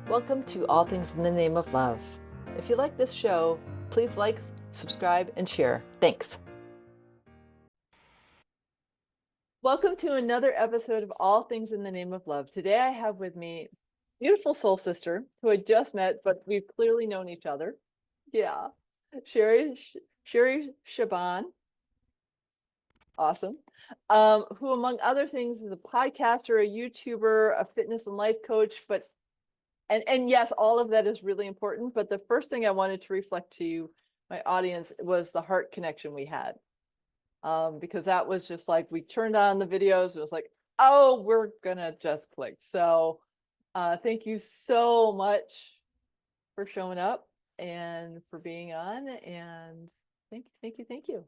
Welcome to All Things in the Name of Love. If you like this show, please like, subscribe, and share. Thanks. Welcome to another episode of All Things in the Name of Love. Today I have with me beautiful soul sister who I just met, but we've clearly known each other. Yeah. Sherry Shaban. Awesome. Who, among other things, is a podcaster, a YouTuber, a fitness and life coach, but and yes, all of that is really important. But the first thing I wanted to reflect to you, my audience, was the heart connection we had. Because that was just like we turned on the videos, it was like, oh, we're gonna just click. So thank you so much for showing up and for being on. And thank you.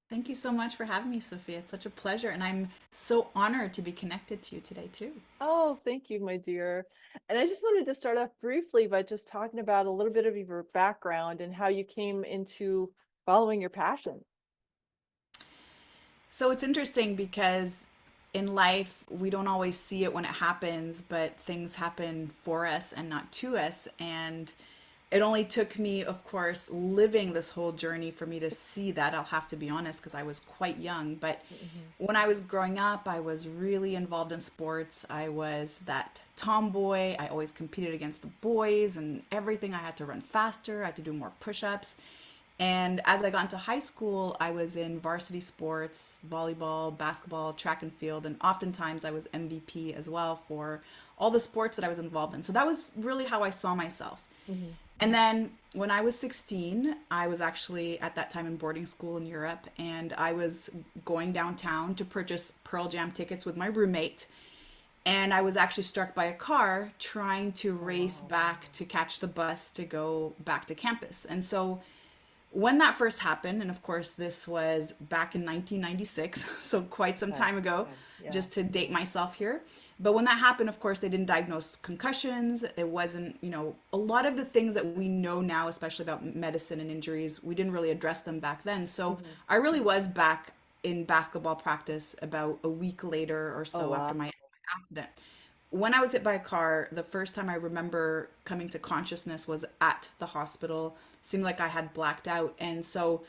Thank you so much for having me, Sophia. It's such a pleasure, and I'm so honored to be connected to you today, too. Oh, thank you, my dear. And I just wanted to start off briefly by just talking about a little bit of your background and how you came into following your passion. So it's interesting because in life, we don't always see it when it happens, but things happen for us and not to us. And it only took me, of course, living this whole journey for me to see that. I'll have to be honest because I was quite young. But Mhm. when I was growing up, I was really involved in sports. I was that tomboy. I always competed against the boys and everything. I had to run faster, I had to do more push ups. And as I got into high school, I was in varsity sports, volleyball, basketball, track and field, and oftentimes I was MVP as well for all the sports that I was involved in. So that was really how I saw myself. Mhm. And then when I was 16, I was actually at that time in boarding school in Europe, and I was going downtown to purchase Pearl Jam tickets with my roommate. And I was actually struck by a car trying to race Oh, back to catch the bus to go back to campus. And so when that first happened, and of course, this was back in 1996, so quite some okay. time ago, Yeah. just to date myself here. But when that happened, of course, they didn't diagnose concussions. It wasn't, a lot of the things that we know now, especially about medicine and injuries, we didn't really address them back then. So Mhm. I really was back in basketball practice about a week later or Oh, so wow. after my accident. When I was hit by a car, the first time I remember coming to consciousness was at the hospital. Seemed like I had blacked out. And so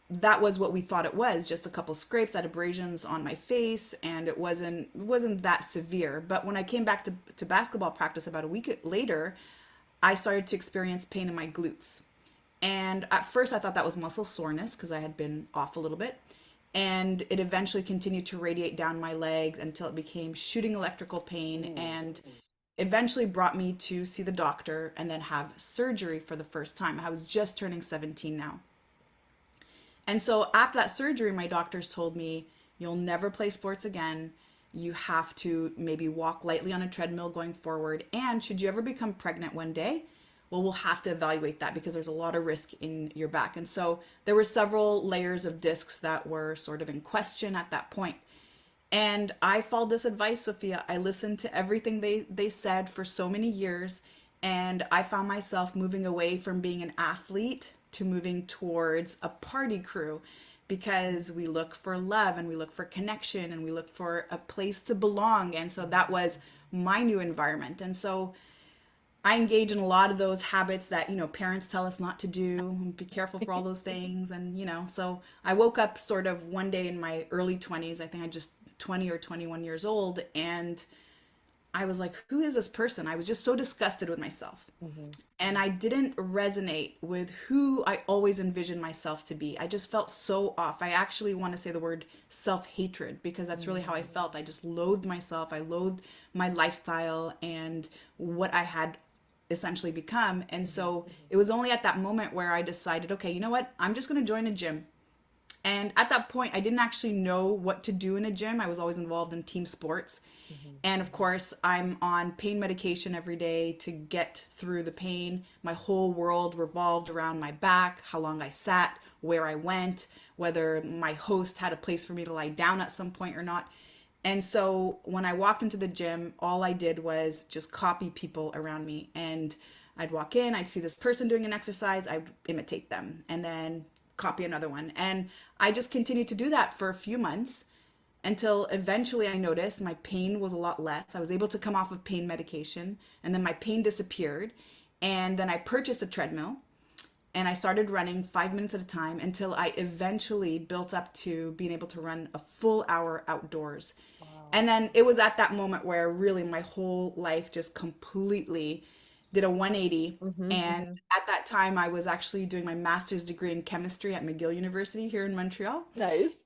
that was what we thought it was, just a couple scrapes, I had abrasions on my face, and it wasn't that severe. But when I came back to basketball practice about a week later, I started to experience pain in my glutes. And at first, I thought that was muscle soreness because I had been off a little bit. And it eventually continued to radiate down my legs until it became shooting electrical pain Mm. and eventually brought me to see the doctor and then have surgery for the first time. I was just turning 17 now. And so after that surgery, my doctors told me, you'll never play sports again. You have to maybe walk lightly on a treadmill going forward. And should you ever become pregnant one day, well, we'll have to evaluate that because there's a lot of risk in your back. And so there were several layers of discs that were sort of in question at that point. And I followed this advice, Sophia. I listened to everything they said for so many years, and I found myself moving away from being an athlete to moving towards a party crew because we look for love and we look for connection and we look for a place to belong. And so that was my new environment. And so I engage in a lot of those habits that, parents tell us not to do. Be careful for all those things. And, so I woke up sort of one day in my early 20s. I think I just 20 or 21 years old. And I was like, who is this person? I was just so disgusted with myself. Mhm. And I didn't resonate with who I always envisioned myself to be. I just felt so off. I actually want to say the word self hatred because that's really how I Mm. felt. I just loathed myself. I loathed my lifestyle and what I had essentially become. And Mhm. so it was only at that moment where I decided, okay, you know what? I'm just going to join a gym. And at that point, I didn't actually know what to do in a gym. I was always involved in team sports. Mhm. And of course, I'm on pain medication every day to get through the pain. My whole world revolved around my back, how long I sat, where I went, whether my host had a place for me to lie down at some point or not. And so when I walked into the gym, all I did was just copy people around me. And I'd walk in, I'd see this person doing an exercise, I'd imitate them, and then copy another one. And I just continued to do that for a few months until eventually I noticed my pain was a lot less. I was able to come off of pain medication, and then my pain disappeared. And then I purchased a treadmill and I started running 5 minutes at a time until I eventually built up to being able to run a full hour outdoors. Wow. And then it was at that moment where really my whole life just completely did a 180. Mm-hmm, And mm-hmm. at that time, I was actually doing my master's degree in chemistry at McGill University here in Montreal. Nice.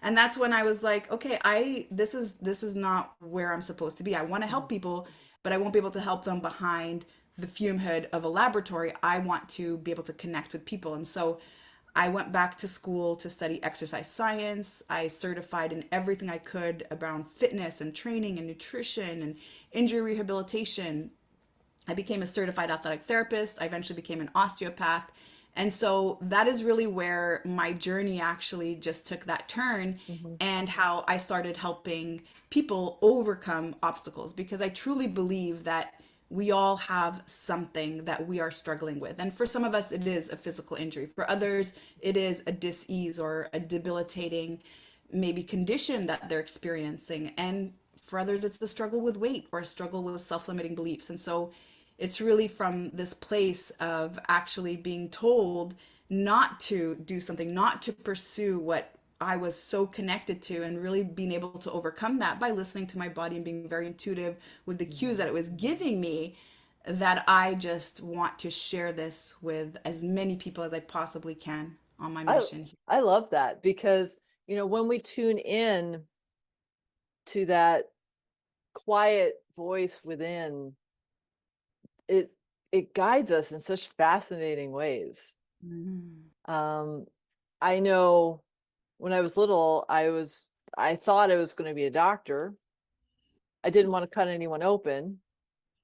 And that's when I was like, okay, I this is not where I'm supposed to be. I want to help Mhm. people, but I won't be able to help them behind the fume hood of a laboratory. I want to be able to connect with people. And so I went back to school to study exercise science. I certified in everything I could around fitness and training and nutrition and injury rehabilitation. I became a certified athletic therapist. I eventually became an osteopath. And so that is really where my journey actually just took that turn, Mm-hmm. and how I started helping people overcome obstacles, because I truly believe that we all have something that we are struggling with. And for some of us, it is a physical injury. For others, it is a dis-ease or a debilitating maybe condition that they're experiencing. And for others, it's the struggle with weight or a struggle with self-limiting beliefs. And so it's really from this place of actually being told not to do something, not to pursue what I was so connected to, and really being able to overcome that by listening to my body and being very intuitive with the cues Mm-hmm. that it was Mm-hmm. giving me, that I just want to share this with as many people as I possibly can on my I mission. I love that because, when we tune in to that quiet voice within, it it guides us in such fascinating ways. Mm. Um, I know when I was little, I thought I was going to be a doctor. I didn't want to cut anyone open.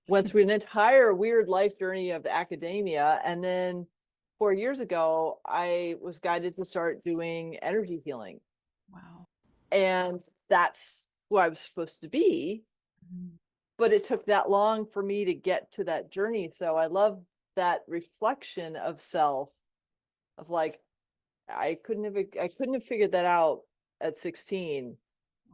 Went through an entire weird life journey of academia, and then 4 years ago, I was guided to start doing energy healing, Wow. and that's who I was supposed to be. Mm. But it took that long for me to get to that journey. So I love that reflection of self, of like, I couldn't have figured that out at 16,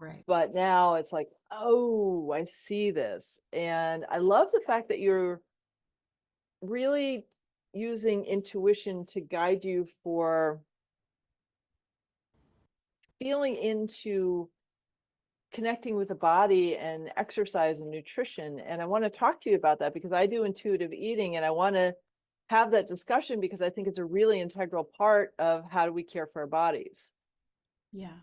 Right. but now it's like, oh, I see this. And I love the fact that you're really using intuition to guide you for feeling into connecting with the body and exercise and nutrition. And I want to talk to you about that because I do intuitive eating, and I want to have that discussion because I think it's a really integral part of how do we care for our bodies. Yeah.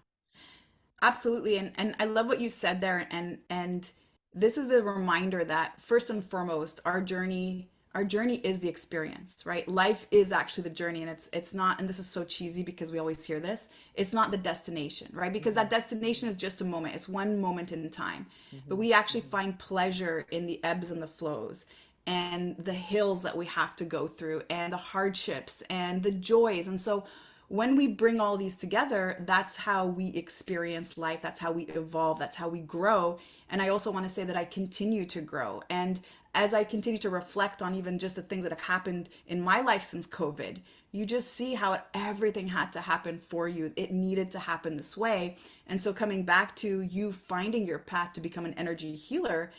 Absolutely. And I love what you said there. And this is the reminder that first and foremost, our journey is the experience, right? Life is actually the journey, and it's not, and this is so cheesy because we always hear this, it's not the destination, right? Because Mm-hmm. that destination is just a moment. It's one moment in time. But Mm-hmm. we actually Mm-hmm. find pleasure in the ebbs and the flows, and the hills that we have to go through, and the hardships and the joys. And so when we bring all these together, that's how we experience life. That's how we evolve. That's how we grow. And I also want to say that I continue to grow. And as I continue to reflect on even just the things that have happened in my life since COVID, you just see how everything had to happen for you. It needed to happen this way. And so, coming back to you finding your path to become an energy healer,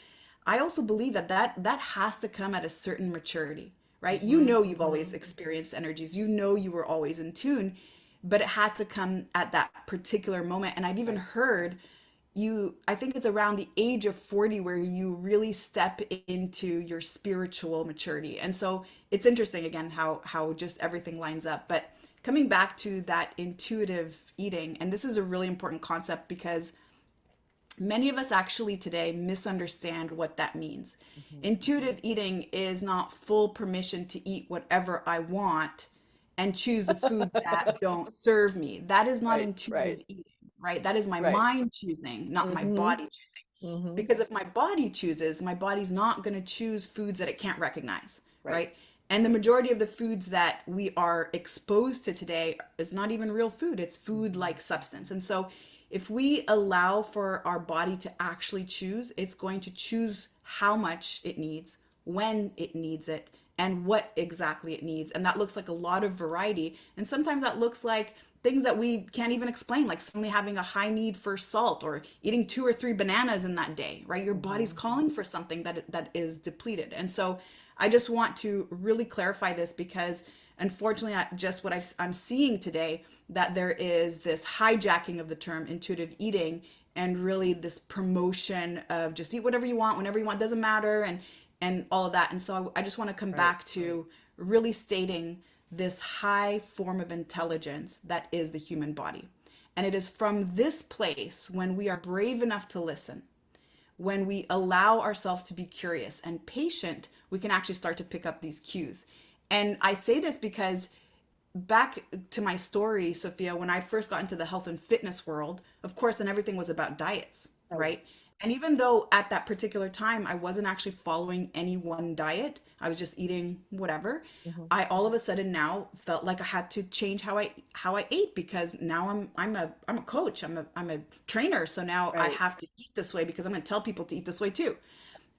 I also believe that has to come at a certain maturity, right? You Mm-hmm. know, you've Mm-hmm. always experienced energies. You know, you were always in tune, but it had to come at that particular moment. And I've even Right. heard I think it's around the age of 40 where you really step into your spiritual maturity. And so it's interesting again how just everything lines up. But coming back to that intuitive eating, and this is a really important concept because many of us actually today misunderstand what that means. Mm-hmm. Mm-hmm. Intuitive eating is not full permission to eat whatever I want and choose the foods that don't serve me. That is not Right. Right. intuitive eating, right? That is my Right. mind choosing, not my Mm-hmm. body choosing. Mm-hmm. Because if my body chooses, my body's not going to choose foods that it can't recognize, Right. right? And the Right. majority of the foods that we are exposed to today is not even real food, it's food Mm-hmm. like substance. And so if we allow for our body to actually choose, it's going to choose how much it needs, when it needs it, and what exactly it needs. And that looks like a lot of variety. And sometimes that looks like things that we can't even explain, like suddenly having a high need for salt or eating 2 or 3 bananas in that day, right? Your body's Mhm. calling for something that is depleted. And so I just want to really clarify this because unfortunately, just what I'm seeing today, that there is this hijacking of the term intuitive eating and really this promotion of just eat whatever you want, whenever you want, doesn't matter, and all of that. And so I just want to come Right. back to really stating this high form of intelligence that is the human body. And it is from this place, when we are brave enough to listen, when we allow ourselves to be curious and patient, we can actually start to pick up these cues. And I say this because back to my story, Sophia, when I first got into the health and fitness world, of course, then everything was about diets, Right. right? And even though at that particular time I wasn't actually following any one diet, I was just eating whatever. Mhm. I all of a sudden now felt like I had to change how I ate because now I'm a coach, I'm a trainer, so now I Right. have to eat this way because I'm going to tell people to eat this way too.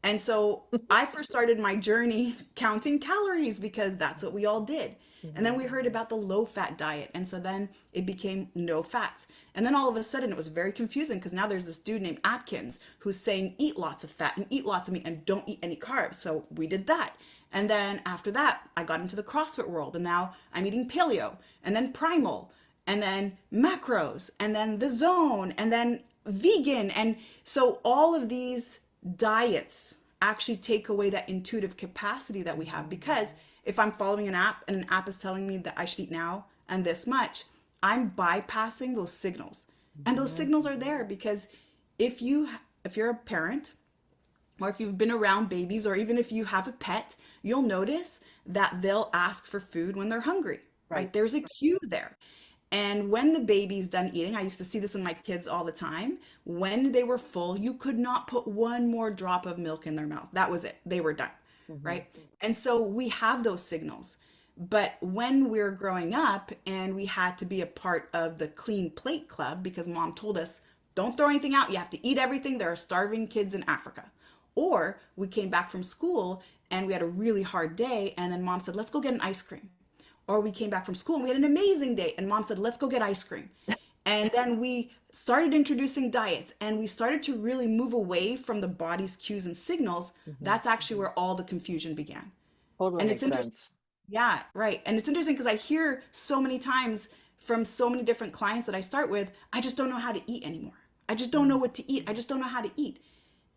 And so I first started my journey counting calories because that's what we all did. And then Mhm. we heard about the low fat diet. And so then it became no fats. And then all of a sudden it was very confusing because now there's this dude named Atkins who's saying eat lots of fat and eat lots of meat and don't eat any carbs. So we did that. And then after that, I got into the CrossFit world and now I'm eating paleo and then primal and then macros and then the zone and then vegan. And so all of these diets actually take away that intuitive capacity that we have Mhm. because if I'm following an app and an app is telling me that I should eat now and this much, I'm bypassing those signals. And those Mhm. signals are there because if you're a parent or if you've been around babies or even if you have a pet, you'll notice that they'll ask for food when they're hungry, Right. right? There's a cue there. And when the baby's done eating, I used to see this in my kids all the time. When they were full, you could not put one more drop of milk in their mouth. That was it. They were done, Mhm. right? And so we have those signals. But when we are growing up and we had to be a part of the clean plate club because mom told us, don't throw anything out, you have to eat everything. There are starving kids in Africa. Or we came back from school and we had a really hard day, and then mom said, let's go get an ice cream. Or we came back from school and we had an amazing day, and mom said, let's go get ice cream. And then we started introducing diets and we started to really move away from the body's cues and signals. Mhm. That's actually where all the confusion began. Totally And it's makes interesting. sense. Yeah, right. And it's interesting because I hear so many times from so many different clients that I start with, I just don't know how to eat anymore. I just don't know Mhm. what to eat. I just don't know how to eat.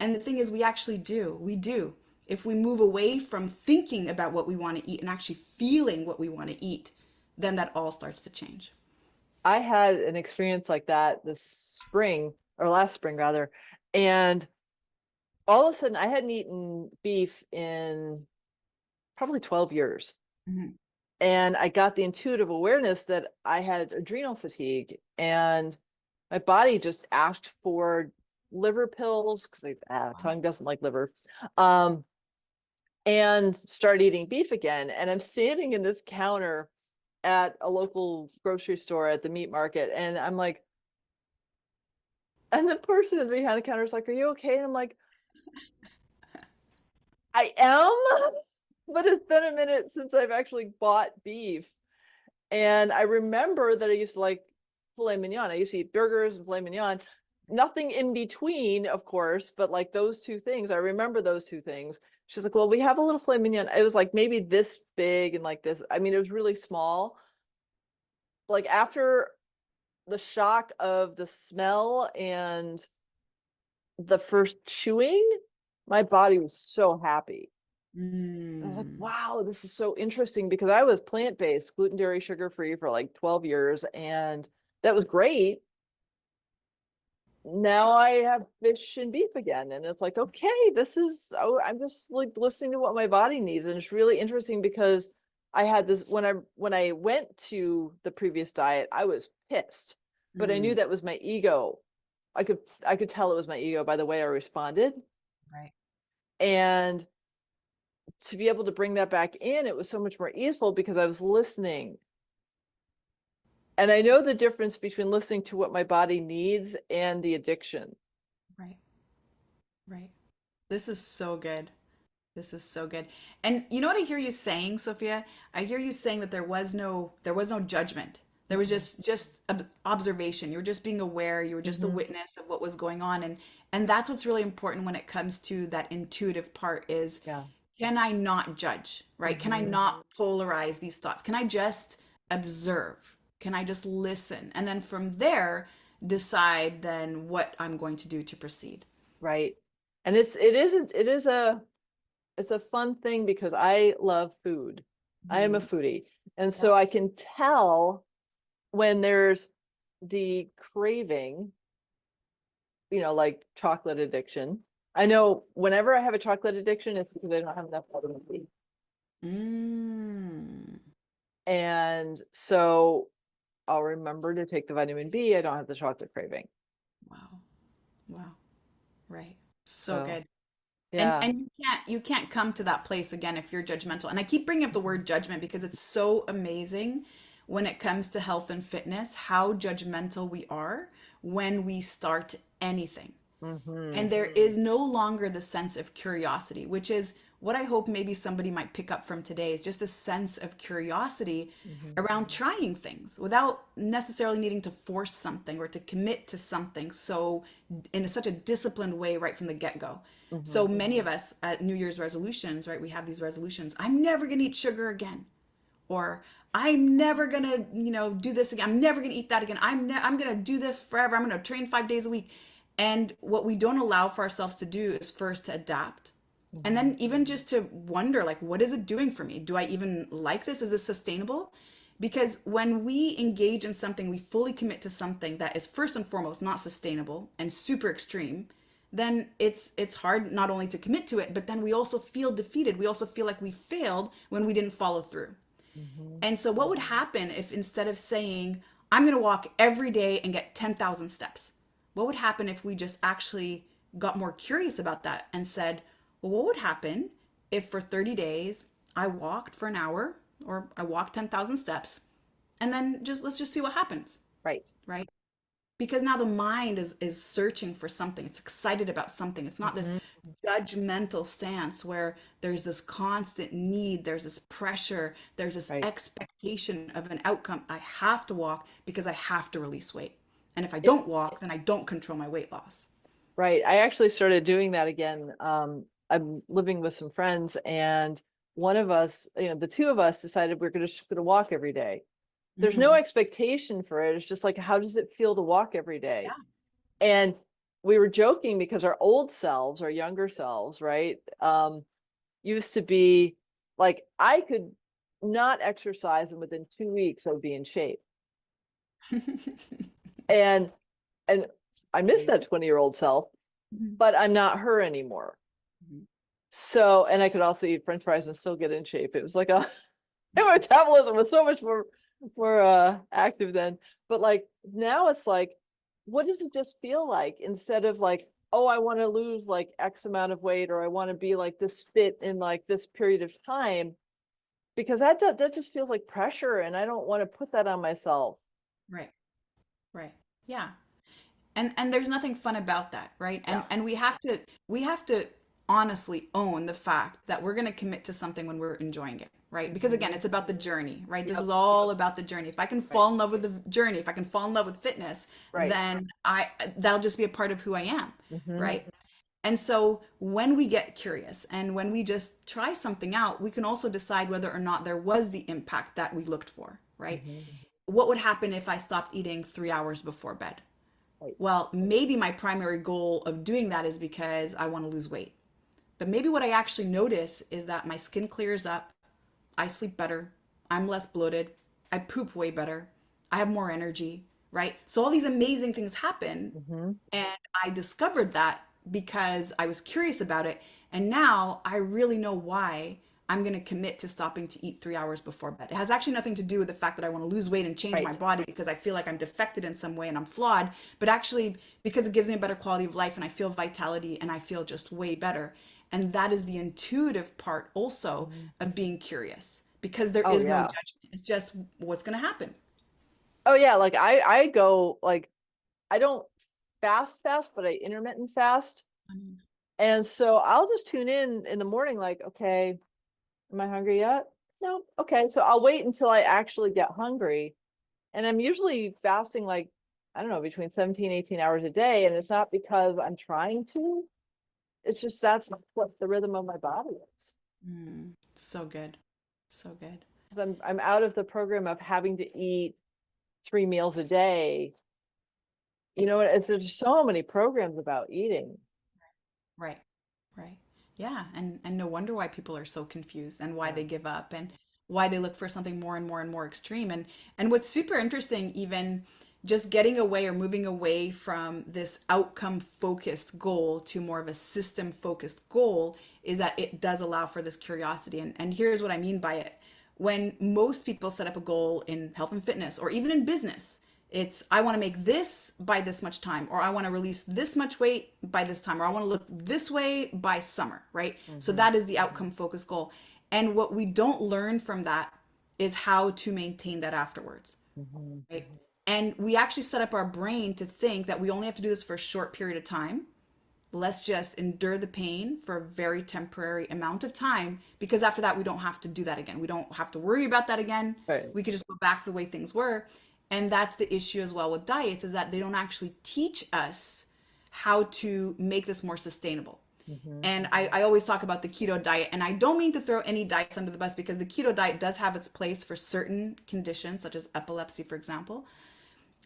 And the thing is, we actually do. We do. If we move away from thinking about what we want to eat and actually feeling what we want to eat, then that all starts to change. I had an experience like that this spring or last spring rather. And all of a sudden I hadn't eaten beef in probably 12 years. Mhm. And I got the intuitive awareness that I had adrenal fatigue and my body just asked for liver pills because Wow. tongue doesn't like liver. Um, and started eating beef again. And I'm standing in this counter at a local grocery store at the meat market. And I'm like, and the person behind the counter is like, are you okay? And I'm like, I am, but it's been a minute since I've actually bought beef. And I remember that I used to like filet mignon. I used to eat burgers and filet mignon. Nothing in between, of course, but like those two things. I remember those two things. She's like, well, we have a little filet mignon. It was like maybe this big and like this. I mean, it was really small. Like after the shock of the smell and the first chewing, my body was so happy. I was like, Mm, wow, this is so interesting because I was plant-based, gluten, dairy, sugar-free for like 12 years, and that was great. Now I have fish and beef again, and it's like, okay, this is, oh, I'm just like listening to what my body needs. And it's really interesting because I had this when I went to the previous diet, I was pissed, but I knew mm, that was my ego. I could tell it was my ego by the way I responded. right. And to be able to bring that back in, it was so much more easeful because I was listening. And I know the difference between listening to what my body needs and the addiction. Right. Right. This is so good. This is so good. And you know what I hear you saying, Sophia? I hear you saying that there was no judgment. There was just observation. You were just being aware. You were just a Mm-hmm. witness of what was going on. And that's what's really important when it comes to that intuitive part is, Yeah. can I not judge, right? Can I Mm-hmm. not polarize these thoughts? Can I just observe? Can I just listen? And then from there, decide then what I'm going to do to proceed. Right. And it's a fun thing because I love food. I am a Mhm. foodie. And Yeah. so I can tell when there's the craving, like chocolate addiction. I know whenever I have a chocolate addiction, it's because I don't have enough vitamin D. Mm. And so I'll remember to take the vitamin B. I don't have the chocolate craving. Wow. Wow. Right. So So good. And yeah. and you can't come to that place again if you're judgmental. And I keep bringing up the word judgment because it's so amazing when it comes to health and fitness, how judgmental we are when we start anything. Mm-hmm. And there is no longer the sense of curiosity, which is what I hope maybe somebody might pick up from today is just a sense of curiosity Mm-hmm. around trying things without necessarily needing to force something or to commit to something so in such a disciplined way right from the get-go. Mm-hmm. So many of us at New Year's resolutions, right? We have these resolutions. I'm never going to eat sugar again, or I'm never gonna, do this again. I'm never gonna eat that again. I'm gonna do this forever. I'm gonna train 5 days a week. And what we don't allow for ourselves to do is first to adapt. And Mm-hmm. then even just to wonder, like, what is it doing for me? Do I even like this? Is this sustainable? Because when we engage in something, we fully commit to something that is first and foremost not sustainable and super extreme, then it's hard not only to commit to it, but then we also feel defeated. We also feel like we failed when we didn't follow through. Mm-hmm. And so, what would happen if instead of saying, I'm going to walk every day and get 10,000 steps, what would happen if we just actually got more curious about that and said, well, what would happen if for 30 days I walked for an hour or I walked 10,000 steps and then let's just see what happens, Right. right? Because now the mind is searching for something. It's excited about something. It's not this Mm-hmm. judgmental stance where there's this constant need, there's this pressure, there's this Right. expectation of an outcome. I have to walk because I have to release weight. And if I It, don't walk, then I don't control my weight loss. right. I actually started doing that again. I'm living with some friends, and one of us, the two of us decided we're gonna walk every day. There's no Mm. expectation for it. It's just like, how does it feel to walk every day? Yeah. And we were joking because our old selves, our younger selves, right, used to be like, I could not exercise, and within 2 weeks I'd be in shape. And and I miss Right. that 20-year-old self, Mhm. but I'm not her anymore. Mhm. So, and I could also eat French fries and still get in shape. It was like my metabolism was so much more active then. But like now it's like, what does it just feel like, instead of like, oh, I want to lose like X amount of weight, or I want to be like this fit in like this period of time, because that just feels like pressure, and I don't want to put that on myself. Right. Right. Yeah. And there's nothing fun about that, right? No. And we have to honestly own the fact that we're going to commit to something when we're enjoying it, right? Because again, Mm-hmm. it's about the journey, right? This is Yep. all about the journey. If I can Right. fall in love with the journey, if I can fall in love with fitness, Right. then I that'll just be a part of who I am, Mm-hmm. right? And so when we get curious and when we just try something out, we can also decide whether or not there was the impact that we looked for, right? Mm-hmm. What would happen if I stopped eating 3 hours before bed? Right. Well, maybe my primary goal of doing that is because I want to lose weight. But maybe what I actually notice is that my skin clears up, I sleep better, I'm less bloated, I poop way better, I have more energy, right? So all these amazing things happen. Mm-hmm. And I discovered that because I was curious about it. And now I really know why I'm going to commit to stopping to eat 3 hours before bed. It has actually nothing to do with the fact that I want to lose weight and change my Right. body because I feel like I'm defected in some way and I'm flawed, but actually because it gives me a better quality of life and I feel vitality and I feel just way better. And that is the intuitive part also Mhm. of being curious because there Oh is no yeah. judgment. It's just what's going to happen. Oh yeah. Like I go like, I don't fast, but I intermittent fast. And so I'll just tune in the morning, like, okay, am I hungry yet? No. Okay. So I'll wait until I actually get hungry. And I'm usually fasting like, I don't know, between 17, 18 hours a day. And it's not because I'm trying to, it's just that's what the rhythm of my body is. So good. So good. 'Cause I'm out of the program of having to eat 3 meals a day. You know, there's so many programs about eating. Right. Right. Yeah. And no wonder why people are so confused and why Yeah. they give up and why they look for something more and more and more extreme. And what's super interesting, even just getting away or moving away from this outcome focused goal to more of a system focused goal, is that it does allow for this curiosity. And here's what I mean by it. When most people set up a goal in health and fitness or even in business, it's, I want to make this by this much time, or I want to release this much weight by this time, or I want to look this way by summer, right? So Mm-hmm. that is the outcome focused goal. And what we don't learn from that is how to maintain that afterwards, Mm-hmm. right? And we actually set up our brain to think that we only have to do this for a short period of time. Let's just endure the pain for a very temporary amount of time, because after that we don't have to do that again. We don't have to worry about that again. Right. We could just go back to the way things were. And that's the issue as well with diets, is that they don't actually teach us how to make this more sustainable. Mm-hmm. And I always talk about the keto diet, and I don't mean to throw any diets under the bus, because the keto diet does have its place for certain conditions, such as epilepsy, for example.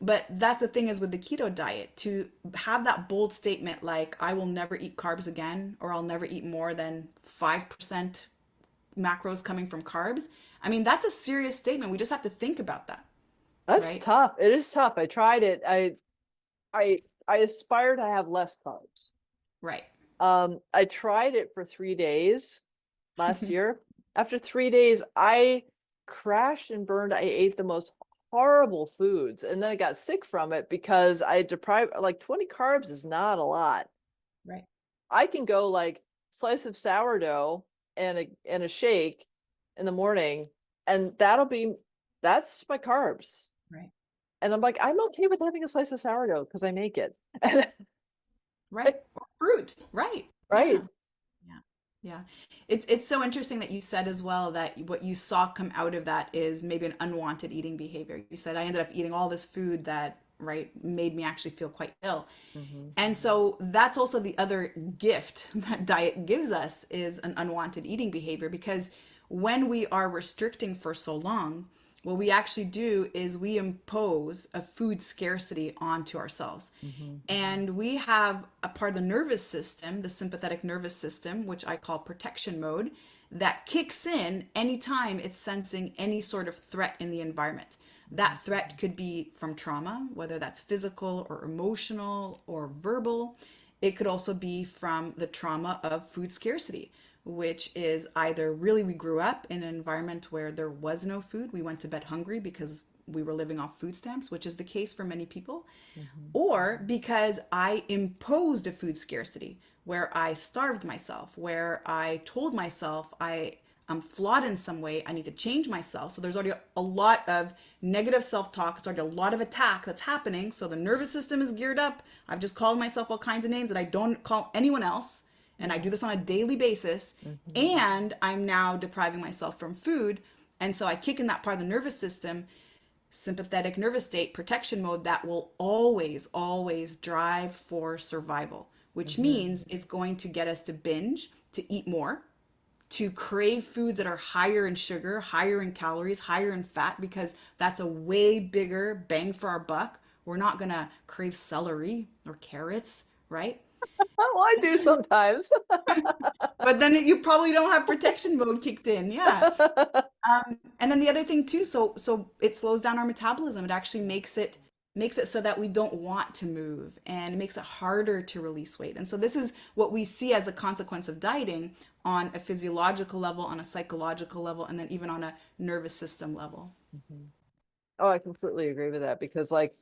But that's the thing, is with the keto diet, to have that bold statement like, I will never eat carbs again, or I'll never eat more than 5% macros coming from carbs. I mean, that's a serious statement. We just have to think about that, That's right? tough. It is tough. I tried it. I I aspire to have less carbs. Right. I tried it for 3 days last year. After 3 days, I crashed and burned. I ate the most horrible foods, and then I got sick from it because I deprived, like 20 carbs is not a lot. Right. I can go like slice of sourdough and a shake in the morning, and that's my carbs. Right. And I'm like, I'm okay with having a slice of sourdough because I make it. Right. Or fruit. Right. Right. Yeah. Yeah. Yeah. It's so interesting that you said as well that what you saw come out of that is maybe an unwanted eating behavior. You said, I ended up eating all this food that, right, made me actually feel quite ill. Mm-hmm. And so that's also the other gift that diet gives us, is an unwanted eating behavior, because when we are restricting for so long, what we actually do is we impose a food scarcity onto ourselves. Mm-hmm. And we have a part of the nervous system, the sympathetic nervous system, which I call protection mode, that kicks in anytime it's sensing any sort of threat in the environment. That threat could be from trauma, whether that's physical or emotional or verbal. It could also be from the trauma of food scarcity, which is either really we grew up in an environment where there was no food. We went to bed hungry because we were living off food stamps, which is the case for many people, Mm-hmm. or because I imposed a food scarcity where I starved myself, where I told myself I'm flawed in some way, I need to change myself. So there's already a lot of negative self-talk. It's already a lot of attack that's happening. So the nervous system is geared up. I've just called myself all kinds of names that I don't call anyone else. And I do this on a daily basis. Mm-hmm. And I'm now depriving myself from food. And so I kick in that part of the nervous system, sympathetic nervous state, protection mode, that will always, always drive for survival, which Mm-hmm. means it's going to get us to binge, to eat more, to crave food that are higher in sugar, higher in calories, higher in fat, because that's a way bigger bang for our buck. We're not going to crave celery or carrots, right? Oh, I do sometimes. But then you probably don't have protection mode kicked in. Yeah. And then the other thing too, so it slows down our metabolism. It actually makes it so that we don't want to move, and it makes it harder to release weight. And so this is what we see as the consequence of dieting on a physiological level, on a psychological level, and then even on a nervous system level. Mhm. Oh, I completely agree with that because like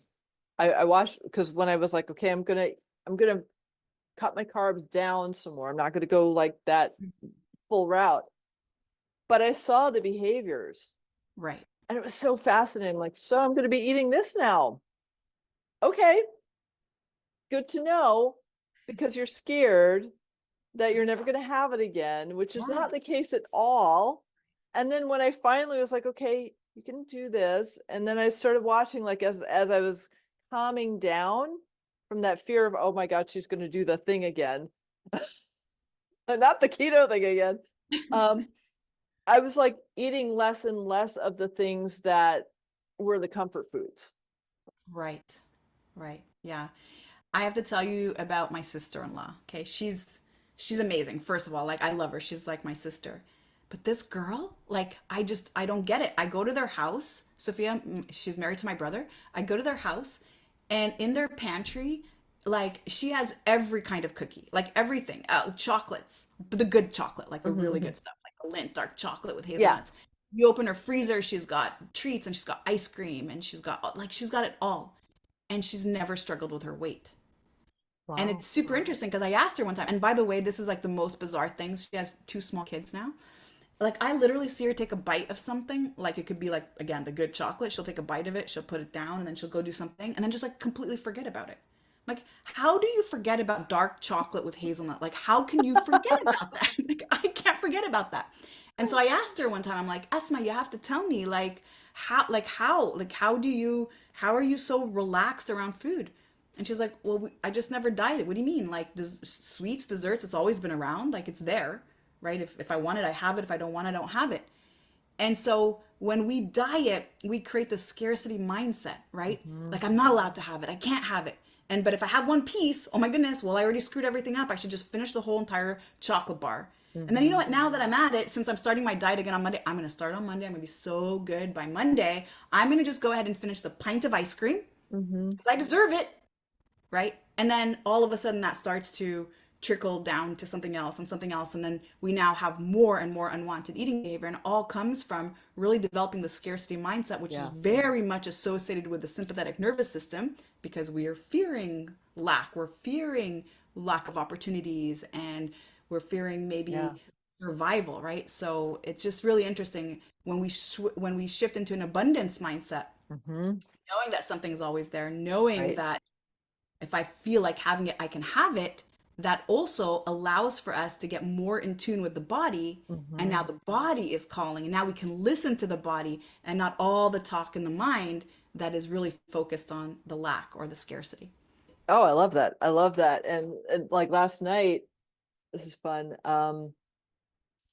I watched because when I was like, okay, I'm gonna cut my carbs down some more. I'm not gonna go like that full route. But I saw the behaviors Right. and it was so fascinating. Like, so I'm gonna be eating this now. Okay, good to know because you're scared that you're never gonna have it again, which is Yeah. not the case at all. And then when I finally was like, okay, you can do this. And then I started watching, like, as I was calming down from that fear of, oh my God, she's going to do the thing again. Not the keto thing again. Um, I was like eating less and less of the things that were the comfort foods. Right. Right. Yeah. I have to tell you about my sister-in-law. Okay, she's amazing. First of all, like I love her. She's like my sister. But this girl, like I don't get it. I go to their house. Sophia, she's married to my brother. I go to their house and in their pantry, like she has every kind of cookie, like everything. Chocolates, but the good chocolate, like the really Mhm. good stuff, like the Lindt dark chocolate with Yeah. hazelnuts. You open her freezer, she's got treats and she's got ice cream and she's got it all. And she's never struggled with her weight. And Wow. it's super interesting because I asked her one time, and by the way, this is like the most bizarre thing. She has two small kids now. Like I literally see her take a bite of something, like it could be like again the good chocolate. She'll take a bite of it, she'll put it down, and then she'll go do something, and then just like completely forget about it. Like, how do you forget about dark chocolate with hazelnut? Like, how can you forget about that? Like, I can't forget about that. And so I asked her one time, I'm like, Esma, you have to tell me, how are you so relaxed around food? And she's like, well, I just never dieted. What do you mean? Like, sweets, desserts, it's always been around. Like, it's there, right? If I want it, I have it. If I don't want it, I don't have it. And so when we diet, we create the scarcity mindset, right? Mhm. Like, I'm not allowed to have it. I can't have it. But if I have one piece, oh my goodness, well, I already screwed everything up. I should just finish the whole entire chocolate bar. And then you know Mhm. what? Now that I'm at it, since I'm starting my diet again on Monday, I'm going to start on Monday. I'm going to be so good by Monday. I'm going to just go ahead and finish the pint of ice cream Mhm. because I deserve it, right? And then all of a sudden that starts to trickle down to something else and something else. And then we now have more and more unwanted eating behavior. And it all comes from really developing the scarcity mindset, which is Yeah. very much associated with the sympathetic nervous system because we are fearing lack. We're fearing lack of opportunities and we're fearing Yeah. maybe survival, right? So it's just really interesting when when we shift into an abundance mindset, Mhm. knowing that something's always there, knowing Right. that if I feel like having it, I can have it. That also allows for us to get more in tune with the body. And now Mhm. the body is calling, and now we can listen to the body and not all the talk in the mind that is really focused on the lack or the scarcity. Oh, I love that. I love that. And like last night, this is fun.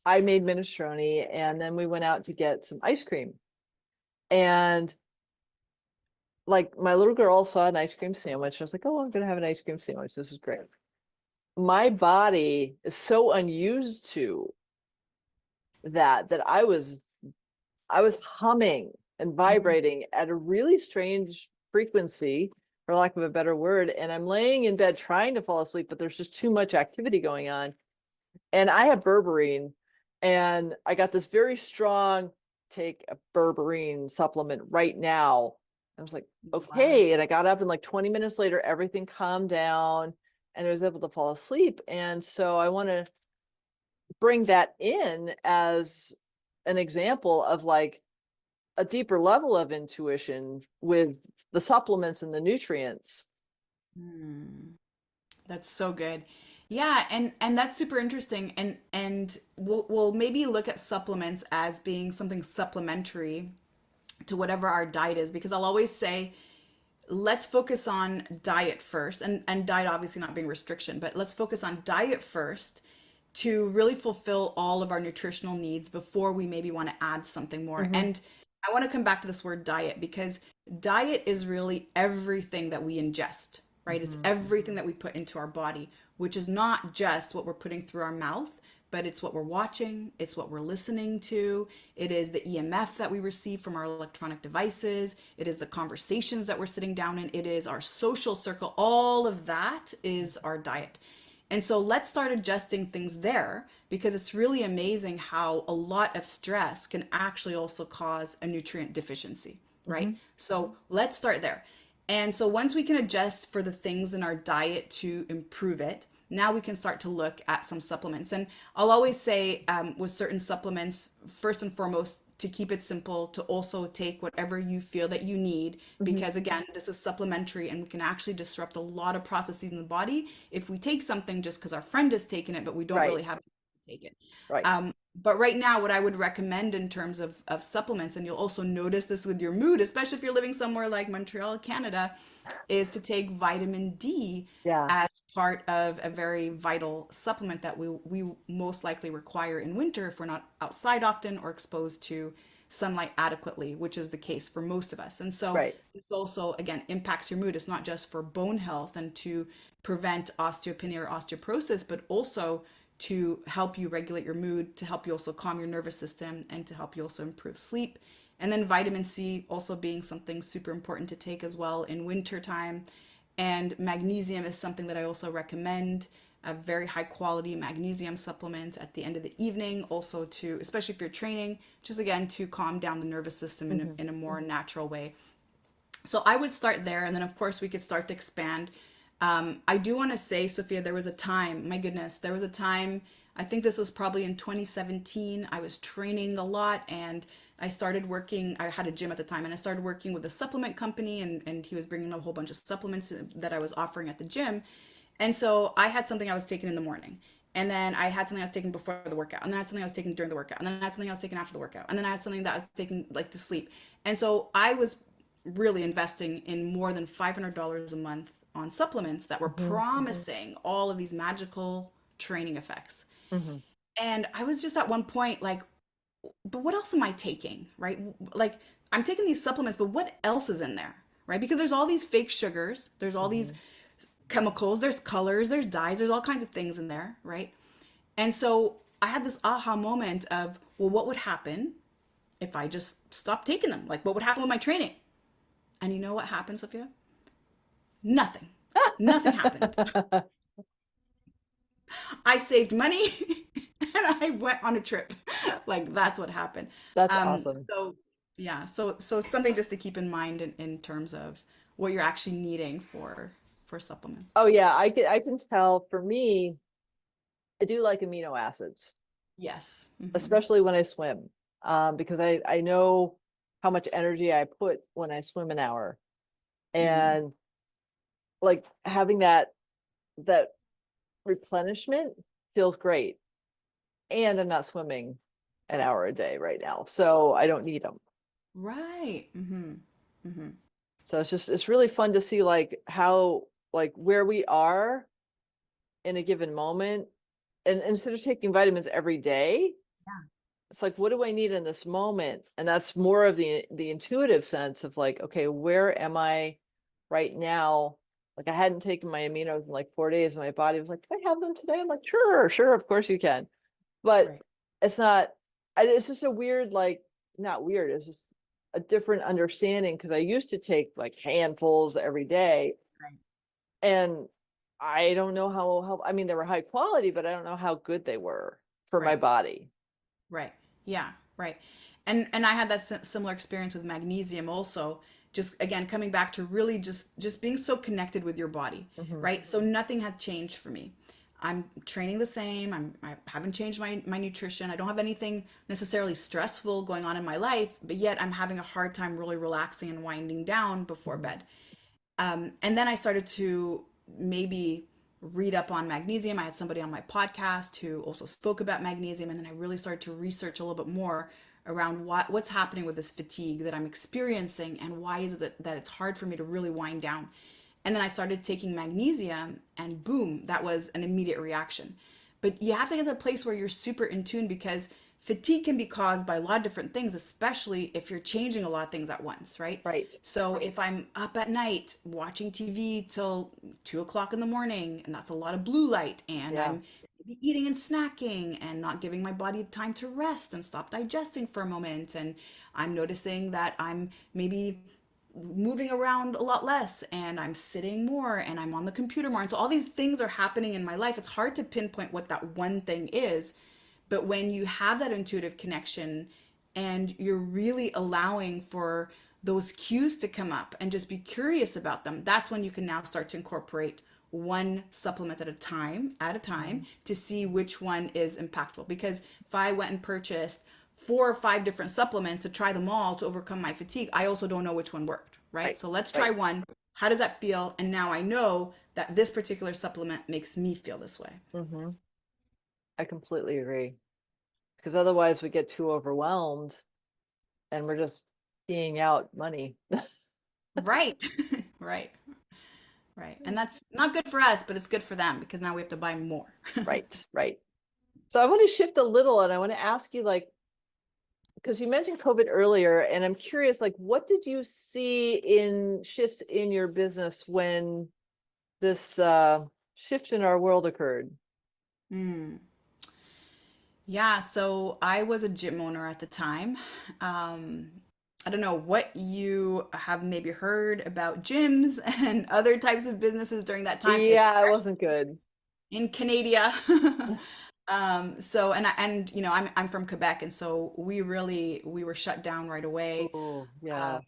I made minestrone and then we went out to get some ice cream. And like my little girl saw an ice cream sandwich. I was like, oh, I'm gonna have an ice cream sandwich. This is great. My body is so unused to that I was humming and Mhm. vibrating at a really strange frequency, for lack of a better word. And I'm laying in bed trying to fall asleep, but there's just too much activity going on. And I have berberine, and I got this very strong take a berberine supplement right now. I was like, Wow. okay. And I got up, and like 20 minutes later, everything calmed down and I was able to fall asleep. And so I want to bring that in as an example of like a deeper level of intuition with the supplements and the nutrients. Hmm. That's so good. Yeah, and that's super interesting. And we'll maybe look at supplements as being something supplementary to whatever our diet is because I'll always say let's focus on diet first and diet obviously not being restriction, but let's focus on diet first to really fulfill all of our nutritional needs before we maybe want to add something more. Mhm. And I want to come back to this word diet because diet is really everything that we ingest, right? It's Mhm. everything that we put into our body, which is not just what we're putting through our mouth, but it's what we're watching, it's what we're listening to, it is the EMF that we receive from our electronic devices, it is the conversations that we're sitting down in, it is our social circle. All of that is our diet. And so let's start adjusting things there because it's really amazing how a lot of stress can actually also cause a nutrient deficiency, right? Mhm. So let's start there. And so once we can adjust for the things in our diet to improve it, now we can start to look at some supplements. And I'll always say with certain supplements, first and foremost, to keep it simple, to also take whatever you feel that you need, Mhm. because again, this is supplementary and we can actually disrupt a lot of processes in the body if we take something just because our friend is taking it, but we don't Right. really have to take it. Right. But right now, what I would recommend in terms of supplements, and you'll also notice this with your mood, especially if you're living somewhere like Montreal, Canada, is to take vitamin D Yeah, as part of a very vital supplement that we most likely require in winter if we're not outside often or exposed to sunlight adequately, which is the case for most of us. And so right. this also, again, impacts your mood. It's not just for bone health and to prevent osteopenia or osteoporosis, but also to help you regulate your mood, to help you also calm your nervous system, and to help you also improve sleep. And then vitamin C also being something super important to take as well in winter time. And magnesium is something that I also recommend, a very high quality magnesium supplement at the end of the evening, also to, especially if you're training, just again to calm down the nervous system Hmm. in a more Hmm. natural way. So I would start there, and then of course we could start to expand. I do want to say, Sophia, there was a time, my goodness, there was a time, I think this was probably in 2017. I was training a lot and I started working, I had a gym at the time, and I started working with a supplement company, and he was bringing a whole bunch of supplements that I was offering at the gym. And so I had something I was taking in the morning. And then I had something I was taking before the workout. And then I had something I was taking during the workout. And then I had something I was taking after the workout. And then I had something that I was taking like to sleep. And so I was really investing in more than $500 a month on supplements that were Hmm. Hmm. promising all of these magical training effects. Hmm. And I was just at one point like, but what else am I taking? Right? Like, I'm taking these supplements, but what else is in there? Right? Because there's all these fake sugars, there's all these Hmm. chemicals, there's colors, there's dyes, there's all kinds of things in there, right? And so I had this aha moment of, well, what would happen if I just stopped taking them? Like, what would happen with my training? And you know what happened, Sophia? Nothing. Nothing happened. I saved money and I went on a trip. Like that's what happened. That's awesome. So yeah, so something just to keep in mind in terms of what you're actually needing for supplements. Oh yeah, I can tell for me, I do like amino acids, Yes. Hmm. especially when I swim. Because I know how much energy I put when I swim an hour. Hmm. And like having that replenishment feels great. And I'm not swimming an hour a day right now, so I don't need them. Right. Hmm. Hmm. So it's really fun to see like how like where we are in a given moment. And instead of taking vitamins every day, Yeah. it's like, what do I need in this moment? And that's more of the intuitive sense of like, okay, where am I right now? Like I hadn't taken my aminos in like 4 days, and my body was like, can I have them today? I'm like, sure, sure, of course you can. But Right. it's not, it's just a weird, like, not weird, it's just a different understanding because I used to take like handfuls every day. Right. And I don't know how, I mean, they were high quality, but I don't know how good they were for my Right. body. Right. Yeah, right. And I had that similar experience with magnesium also. Just again coming back to really just being so connected with your body, Hmm. right? So nothing had changed for me. I'm training the same. I haven't changed my nutrition. I don't have anything necessarily stressful going on in my life, but yet I'm having a hard time really relaxing and winding down before Hmm. bed. And then I started to maybe read up on magnesium. I had somebody on my podcast who also spoke about magnesium, and then I really started to research a little bit more around what's happening with this fatigue that I'm experiencing, and why is it that it's hard for me to really wind down. And then I started taking magnesium, and boom, that was an immediate reaction. But you have to get to a place where you're super in tune, because fatigue can be caused by a lot of different things, especially if you're changing a lot of things at once, right? Right. So if I'm up at night watching TV till 2 o'clock in the morning, and that's a lot of blue light, and Yeah. I'm maybe eating and snacking and not giving my body time to rest and stop digesting for a moment, and I'm noticing that I'm maybe moving around a lot less and I'm sitting more and I'm on the computer more. And so all these things are happening in my life. It's hard to pinpoint what that one thing is. But when you have that intuitive connection and you're really allowing for those cues to come up and just be curious about them, that's when you can now start to incorporate one supplement at a time Mhm. to see which one is impactful. Because if I went and purchased 4 or 5 different supplements to try them all to overcome my fatigue, I also don't know which one worked, right? Right. So let's try Right. one. How does that feel? And now I know that this particular supplement makes me feel this way. Hmm. I completely agree. Because otherwise we get too overwhelmed and we're just peeing out money. Right. Right. Right. And that's not good for us, but it's good for them because now we have to buy more. Right, right. So I want to shift a little and I want to ask you like, because you mentioned COVID earlier, and I'm curious, like, what did you see in shifts in your business when this shift in our world occurred? Mm. Yeah, so I was a gym owner at the time. Um, I don't know what you have maybe heard about gyms and other types of businesses during that time, Yeah, it wasn't good. in Canada. So I'm from Quebec, and so we were shut down right away. Oh, Um, yeah.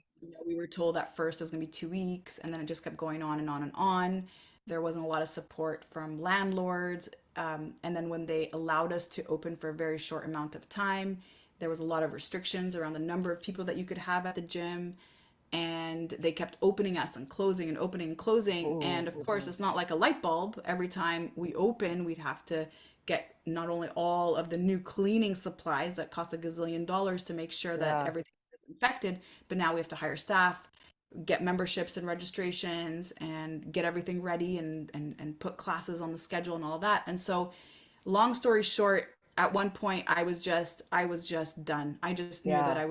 we were told at first it was going to be 2 weeks, and then it just kept going on and on and on. There wasn't a lot of support from landlords, and then when they allowed us to open for a very short amount of time, there was a lot of restrictions around the number of people that you could have at the gym, and they kept opening us and closing and opening and closing. Oh, And of course, it's not like a light bulb. Every time we open, we'd have to get not only all of the new cleaning supplies that cost a gazillion dollars to make sure that yeah, everything is infected, but now we have to hire staff, get memberships and registrations, and get everything ready and put classes on the schedule and all that. And so, long story short, at one point I was just done. I just knew that yeah.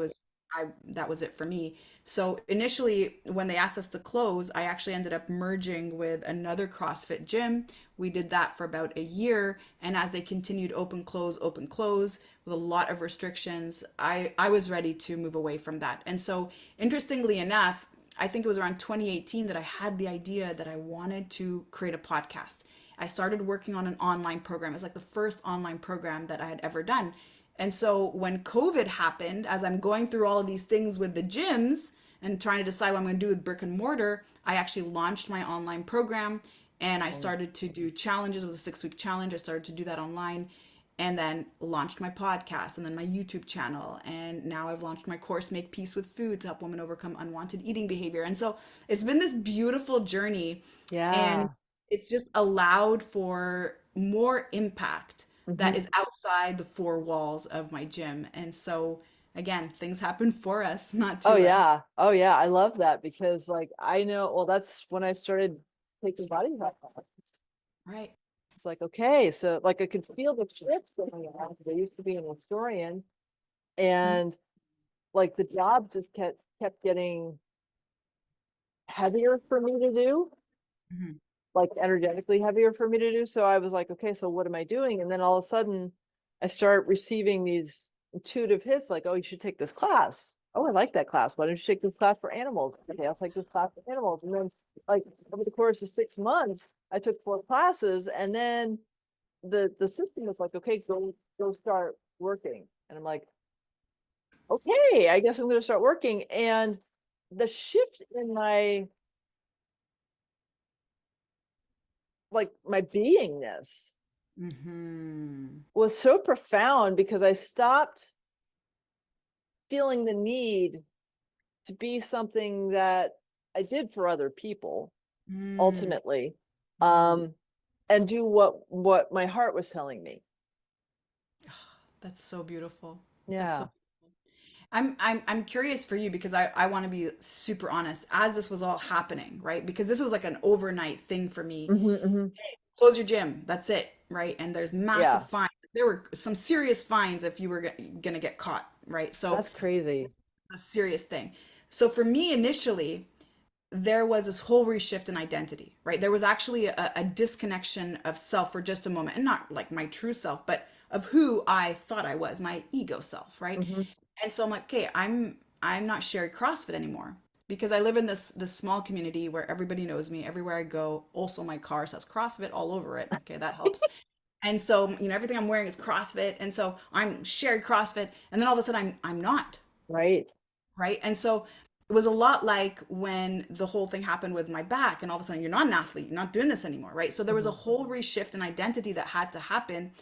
I that was it for me. So initially when they asked us to close, I actually ended up merging with another CrossFit gym. We did that for about a year, and as they continued open close with a lot of restrictions, I was ready to move away from that. And so interestingly enough, I think it was around 2018 that I had the idea that I wanted to create a podcast. I started working on an online program. It's like the first online program that I had ever done. And so when COVID happened, as I'm going through all of these things with the gyms and trying to decide what I'm going to do with brick and mortar, I actually launched my online program and I Awesome. started to do challenges. It was a 6 week challenge. I started to do that online and then launched my podcast and then my YouTube channel. And now I've launched my course, Make Peace with Food, to help women overcome unwanted eating behavior. And so it's been this beautiful journey, and Yeah. it's just allowed for more impact that Hmm. is outside the four walls of my gym. And so, again, things happen for us, not Oh, to us. yeah. Oh, yeah. I love that because, like, I know, well, that's when I started taking body fat classes. Right. It's like, okay, so like I could feel the shift going on. 'Cause I used to be an historian, and like the job just kept getting heavier for me to do, Mhm. like energetically heavier for me to do. So I was like, okay, so what am I doing? And then all of a sudden I start receiving these intuitive hits like, oh, you should take this class. Oh, I like that class. Why don't you take this class for animals? Okay, I'll take this class for animals. And then like over the course of 6 months, I took 4 classes, and then the system was like, okay, go start working. And I'm like, okay, I guess I'm gonna start working. And the shift in my like my beingness Mhm. was so profound because I stopped feeling the need to be something that I did for other people Mm. ultimately, Mm. um, and do what my heart was telling me. That's so beautiful. That's so Yeah. I'm curious for you because I want to be super honest as this was all happening, right? Because this was like an overnight thing for me. Hmm. Hmm. Close your gym. That's it, right? And there's massive Yeah. fines. There were some serious fines if you were gonna get caught, right? So That's crazy. it's a serious thing. So for me initially, there was this whole reshift in identity, right? There was actually a disconnection of self for just a moment, and not like my true self, but of who I thought I was, my ego self, right? Hmm. And so I'm like, okay, I'm not Sherry CrossFit anymore because I live in this small community where everybody knows me everywhere I go. Also, my car says CrossFit all over it. Okay, that helps. And so, everything I'm wearing is CrossFit, and so I'm Sherry CrossFit, and then all of a sudden I'm not, Right. right? And so it was a lot like when the whole thing happened with my back, and all of a sudden you're not an athlete, you're not doing this anymore, right? So there was a Hmm. whole reshift in identity that had to happen,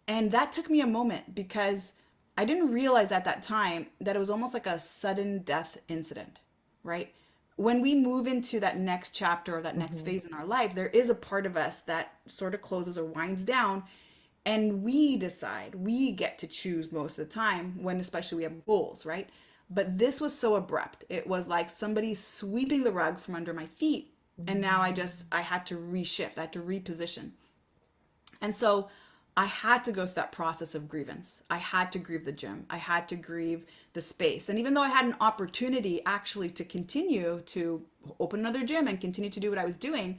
and that took me a moment because I didn't realize at that time that it was almost like a sudden death incident, right? When we move into that next chapter or that next Hmm. phase in our life, there is a part of us that sort of closes or winds down. and we decide, we get to choose most of the time when especially we have goals, right? But this was so abrupt. It was like somebody sweeping the rug from under my feet, and now I had to reshift, I had to reposition. And so I had to go through that process of grievance. I had to grieve the gym. I had to grieve the space. And even though I had an opportunity actually to continue to open another gym and continue to do what I was doing,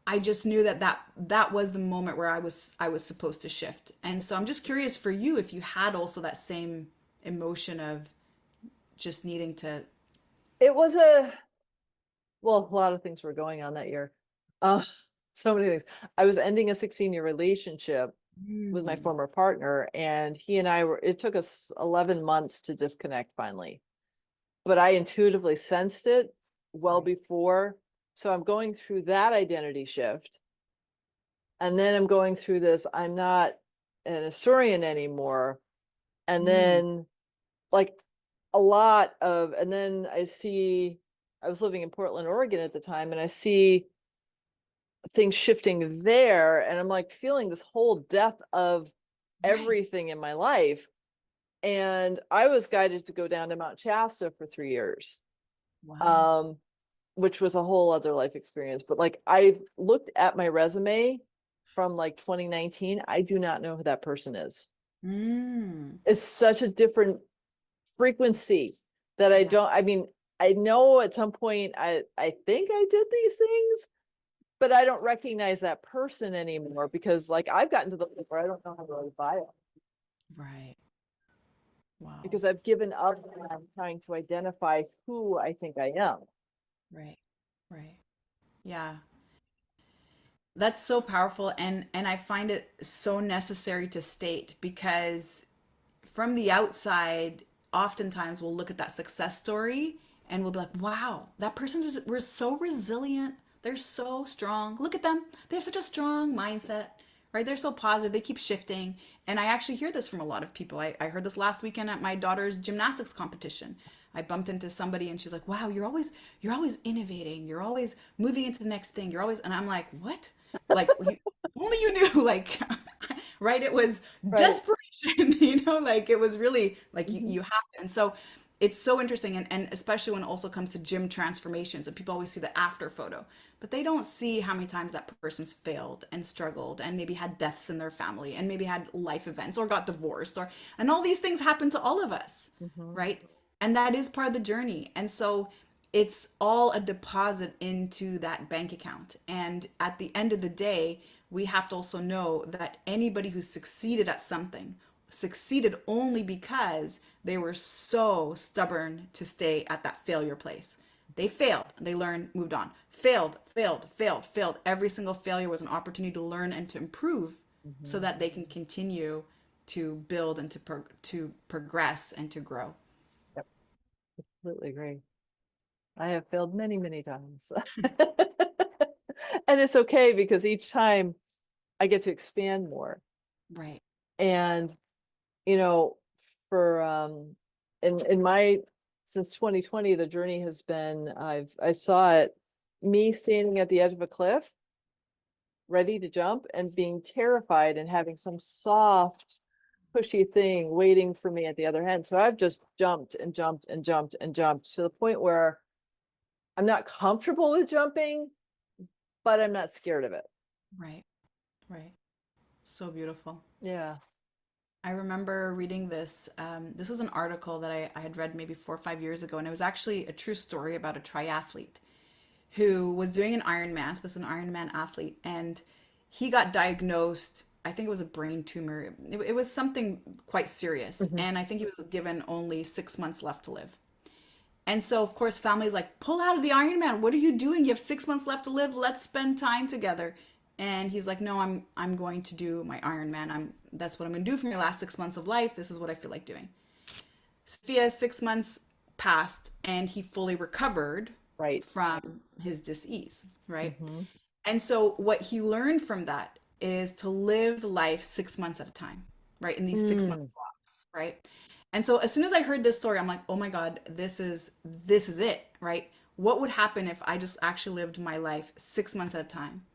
I just knew that that was the moment where I was supposed to shift. And so I'm just curious for you if you had also that same emotion of just needing to. It was a, well, a lot of things were going on that year. Uh, so many things. I was ending a 16-year relationship with my Mm, former partner, and he and I were, it took us 11 months to disconnect finally. But I intuitively sensed it well right. before. So I'm going through that identity shift. And then I'm going through this, I'm not an historian anymore. And Mm, then like a lot of, and then I see, I was living in Portland, Oregon at the time, and I see things shifting there. And I'm like feeling this whole death of right. everything in my life. And I was guided to go down to Mount Shasta for 3 years. Wow. Um, which was a whole other life experience. But like I looked at my resume from like 2019, I do not know who that person is. Mm, It's such a different frequency that I yeah. don't, I mean, I know at some point I think I did these things, but I don't recognize that person anymore because like I've gotten to the point where I don't know how to write a bio Right. Wow. because I've given up on trying to identify who I think I am. Right. Right. Yeah. That's so powerful, and I find it so necessary to state because from the outside, oftentimes we'll look at that success story and we'll be like, wow, that person was so resilient. They're so strong. Look at them. They have such a strong mindset, right? They're so positive. They keep shifting. And I actually hear this from a lot of people. I heard this last weekend at my daughter's gymnastics competition. I bumped into somebody and she's like, wow, you're always innovating. You're always moving into the next thing. You're always, and I'm like, what? Like, if only you knew, like, right? It was Right. desperation, like it was really like Mhm. you have to. And so it's so interesting. And especially when it also comes to gym transformations, and people always see the after photo, but they don't see how many times that person's failed and struggled and maybe had deaths in their family and maybe had life events or got divorced and all these things happen to all of us, Mhm. right? And that is part of the journey. And so it's all a deposit into that bank account. And at the end of the day, we have to also know that anybody who succeeded at something succeeded only because they were so stubborn to stay at that failure place. They failed, they learned, moved on. Failed, failed, failed, failed. Every single failure was an opportunity to learn and to improve so Mhm. that they can continue to build and to progress and to grow. Yep, completely agree. I have failed many, many times. And it's okay because each time I get to expand more. Right. And, you know, for in my since 2020, the journey has been I saw it me standing at the edge of a cliff, ready to jump and being terrified and having some soft, pushy thing waiting for me at the other end. So I've just jumped and jumped and jumped and jumped to the point where I'm not comfortable with jumping, but I'm not scared of it. Right. Right. So beautiful. Yeah. I remember reading this. This was an article that I had read maybe 4 or 5 years ago, and it was actually a true story about a triathlete who was doing an Ironman. So this is an Ironman athlete, and he got diagnosed. I think it was a brain tumor. It was something quite serious, Mhm. and I think he was given only 6 months left to live. And so, of course, family's like, pull out of the Ironman. What are you doing? You have 6 months left to live. Let's spend time together. And he's like, no, I'm going to do my Ironman. That's what I'm going to do for my last 6 months of life. This is what I feel like doing. Sophia, 6 months passed, and he fully recovered Right. from his disease, right? Mhm. And so, what he learned from that is to live life 6 months at a time, right? In these 6 month Mm. blocks, right? And so, as soon as I heard this story, I'm like, oh my God, this is it, right? What would happen if I just actually lived my life 6 months at a time?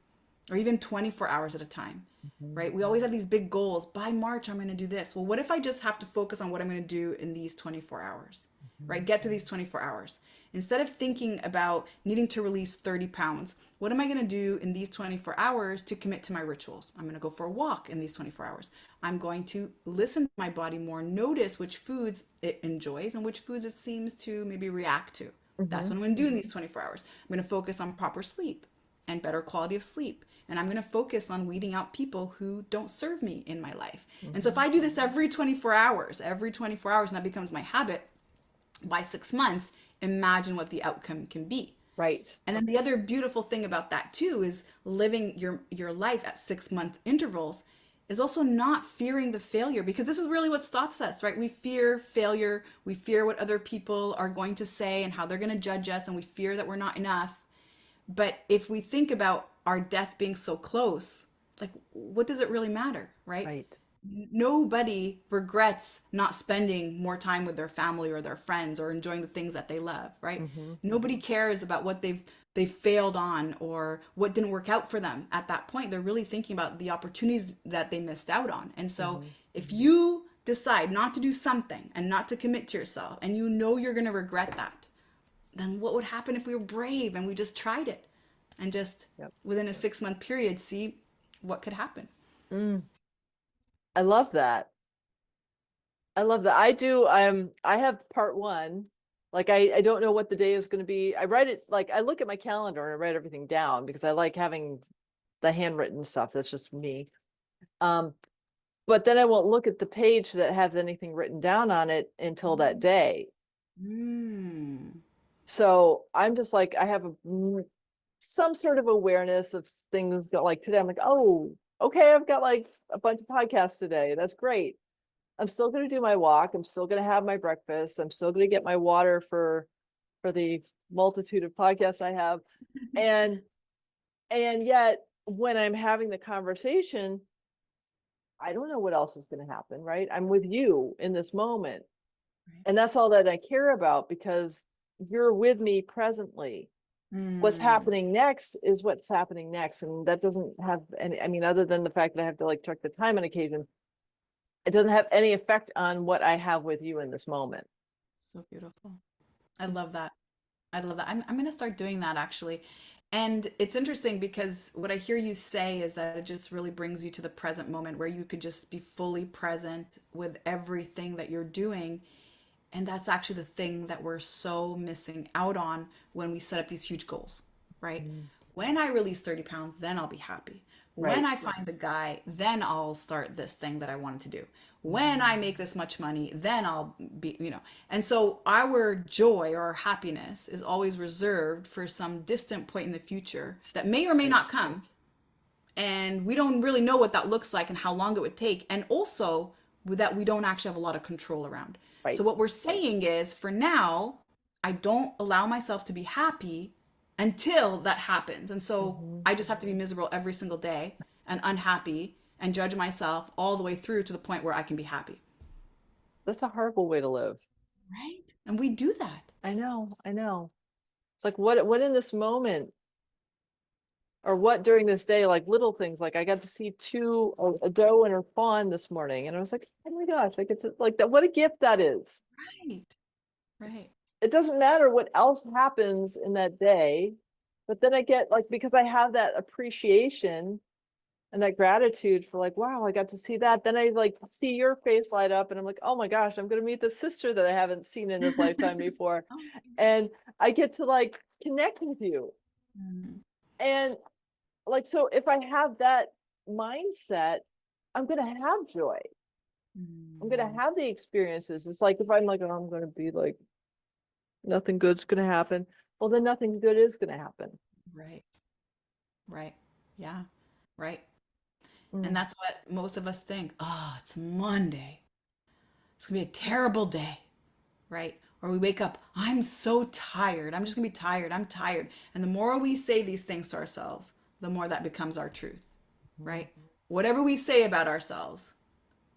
or even 24 hours at a time, Mhm. right? We always have these big goals. By March, I'm going to do this. Well, what if I just have to focus on what I'm going to do in these 24 hours, right? Mhm. Get through these 24 hours. Instead of thinking about needing to release 30 pounds, what am I going to do in these 24 hours to commit to my rituals? I'm going to go for a walk in these 24 hours. I'm going to listen to my body more, notice which foods it enjoys and which foods it seems to maybe react to. That's what Mhm. I'm going to do in these 24 hours. I'm going to focus on proper sleep and better quality of sleep. And I'm going to focus on weeding out people who don't serve me in my life. And so if Mhm. I do this every 24 hours, and that becomes my habit, by 6 months, imagine what the outcome can be. Right. And then the other beautiful thing about that too is living your life at 6 month intervals is also not fearing the failure, because this is really what stops us, right? We fear failure, we fear what other people are going to say and how they're going to judge us, and we fear that we're not enough. But if we think about our death being so close, like what does it really matter, right? Right. Nobody regrets not spending more time with their family or their friends or enjoying the things that they love, right? Mhm. Nobody cares about what they've failed on or what didn't work out for them at that point. They're really thinking about the opportunities that they missed out on. And so Mhm. if you decide not to do something and not to commit to yourself, and you know you're going to regret that, then what would happen if we were brave and we just tried it and just Yep. within a 6 month period see what could happen? Mm. I love that. I love that. I do. I have part one. Like I don't know what the day is going to be. I write it like I look at my calendar and I write everything down because I like having the handwritten stuff. That's just me. Um, but then I won't look at the page that has anything written down on it until that day. Mm. So I'm just like I have some sort of awareness of things. Like today, I'm like, oh, okay, I've got like a bunch of podcasts today. That's great. I'm still going to do my walk. I'm still going to have my breakfast. I'm still going to get my water for the multitude of podcasts I have. And yet when I'm having the conversation, I don't know what else is going to happen, right? I'm with you in this moment. Right. And that's all that I care about because you're with me presently. What's Mm. happening next is what's happening next. And that doesn't have any, I mean, other than the fact that I have to like check the time on occasion, it doesn't have any effect on what I have with you in this moment. So beautiful. I love that. I love that. I'm going to start doing that actually. And it's interesting because what I hear you say is that it just really brings you to the present moment where you could just be fully present with everything that you're doing. And that's actually the thing that we're so missing out on when we set up these huge goals, right? Mm. When I release 30 pounds, then I'll be happy. When Right. I find the guy, then I'll start this thing that I wanted to do. When Mhm. I make this much money, then I'll be. And so our joy or our happiness is always reserved for some distant point in the future that may or may not Right. come, and we don't really know what that looks like and how long it would take, and also with that we don't actually have a lot of control around. So Right. what we're saying is, for now, I don't allow myself to be happy until that happens, and so Mhm. I just have to be miserable every single day and unhappy and judge myself all the way through to the point where I can be happy, That's a horrible way to live. right? And we do that. I know. I know. It's like what in this moment or what during this day, like little things, like I got to see a doe and her fawn this morning. And I was like, oh my gosh, I get to like that. What a gift that is. Right. Right. It doesn't matter what else happens in that day, but then I get like, because I have that appreciation and that gratitude for like, wow, I got to see that. Then I like see your face light up and I'm like, oh my gosh, I'm going to meet the sister that I haven't seen in this lifetime before. Oh. And I get to like connect with you. Mm. And like, so if I have that mindset, I'm going to have joy. I'm going to Mm. have the experiences. It's like, if I'm like, oh, I'm going to be like, nothing good's going to happen. Well, then nothing good is going to happen. Right. Right. Yeah. Right. And Mm. that's what most of us think. Oh, it's Monday. It's gonna be a terrible day, right? Or we wake up, I'm so tired. I'm just gonna be tired. I'm tired. And the more we say these things to ourselves, the more that becomes our truth, Mhm. right? Whatever we say about ourselves,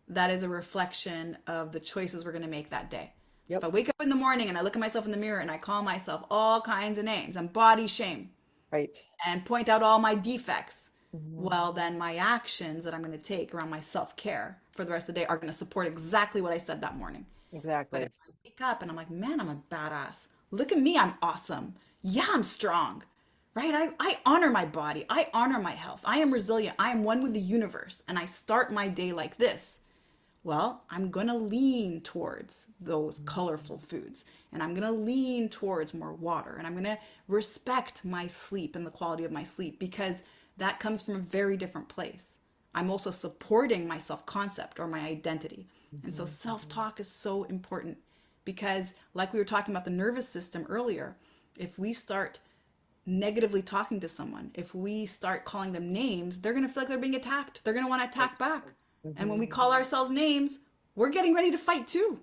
that is a reflection of the choices we're gonna make that day. So if Yep. I wake up in the morning and I look at myself in the mirror and I call myself all kinds of names and body shame Right. and point out all my defects, Mhm. Well, then my actions that I'm going to take around my self-care for the rest of the day are going to support exactly what I said that morning. But if Exactly. I wake up and I'm like, man, I'm a badass. Look at me, I'm awesome. Yeah, I'm strong. Right? I honor my body. I honor my health. I am resilient. I am one with the universe. And I start my day like this. Well, I'm going to lean towards those colorful foods and I'm going to lean towards more water and I'm going to respect my sleep and the quality of my sleep because that comes from a very different place. I'm also supporting my self concept or my identity. And so Mhm. self talk is so important because, like we were talking about the nervous system earlier, if we start negatively talking to someone, if we start calling them names, they're going to feel like they're being attacked. They're going to want to attack back. And when we Mhm. call ourselves names, we're getting ready to fight too,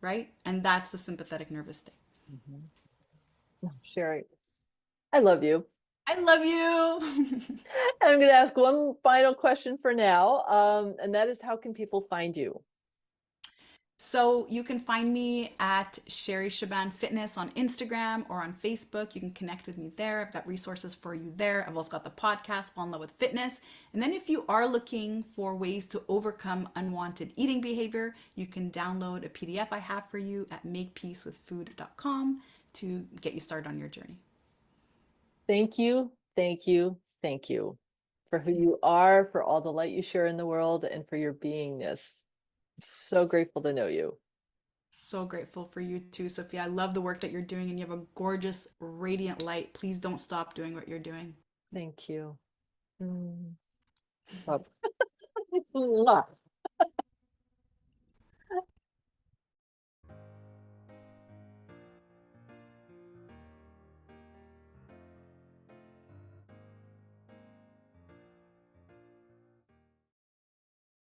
right? And that's the sympathetic nervous state. Mhm. Sherry, I love you. I love you. And I'm going to ask one final question for now, and that is, how can people find you? So you can find me at Sherry Shaban Fitness on Instagram or on Facebook. You can connect with me there. I've got resources for you there. I've also got the podcast, Fall in Love with Fitness. And then if you are looking for ways to overcome unwanted eating behavior, you can download a PDF I have for you at makepeacewithfood.com to get you started on your journey. Thank you, thank you, thank you for who you are, for all the light you share in the world, and for your beingness. I'm so grateful to know you. So grateful for you too, Sophia. I love the work that you're doing and you have a gorgeous, radiant light. Please don't stop doing what you're doing. Thank you. Mm. Mwah.